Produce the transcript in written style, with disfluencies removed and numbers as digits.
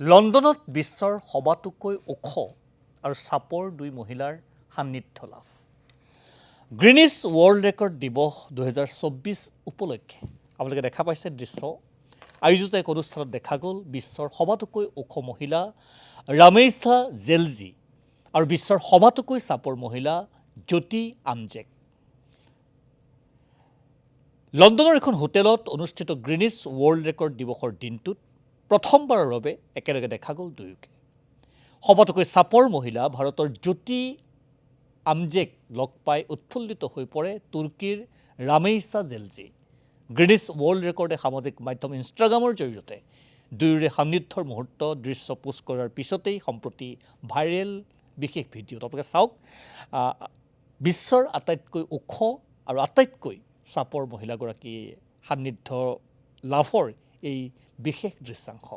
লণ্ডনত বিশ্বৰ সবাতোকৈ ওখ আৰু চাপৰ দুই মহিলাৰ সান্নিধ্য লাভ। গ্ৰীনিছ ৱৰ্ল্ড ৰেকৰ্ড দিৱস 2024 উপলক্ষে আপোনালোকে দেখা পাইছে দৃশ্য আয়োজিত এক অনুষ্ঠানত দেখা গ'ল বিশ্বৰ সবাতোকৈ ওখ মহিলা ৰামেইছা জেলজি আৰু বিশ্বৰ সবাতোকৈ চাপৰ মহিলা জ্যোতি আমজেক। লণ্ডনৰ এখন হোটেলত অনুষ্ঠিত গ্ৰীনিছ ৱৰ্ল্ড ৰেকৰ্ড দিৱসৰ দিনটোত প্ৰথমবাৰৰ বাবে একেলগে দেখা গ'ল দুয়োকে। সবাতোকৈ চাপৰ মহিলা ভাৰতৰ জ্যোতি আমজেক লগ পাই উৎফুল্লিত হৈ পৰে তুৰ্কীৰ ৰামেইছা জেলজি। গ্ৰীনিছ ৱৰ্ল্ড ৰেকৰ্ডে সামাজিক মাধ্যম ইনষ্টাগ্ৰামৰ জৰিয়তে দুয়োৰে সান্নিধ্যৰ মুহূৰ্ত দৃশ্য পোষ্ট কৰাৰ পিছতেই সম্প্ৰতি ভাইৰেল বিশেষ ভিডিঅ'ত আপোনালোকে চাওক বিশ্বৰ আটাইতকৈ ওখ আৰু আটাইতকৈ চাপৰ মহিলাগৰাকী সান্নিধ্য লাভৰ এই বিশেষ দৃশ্যাংশ।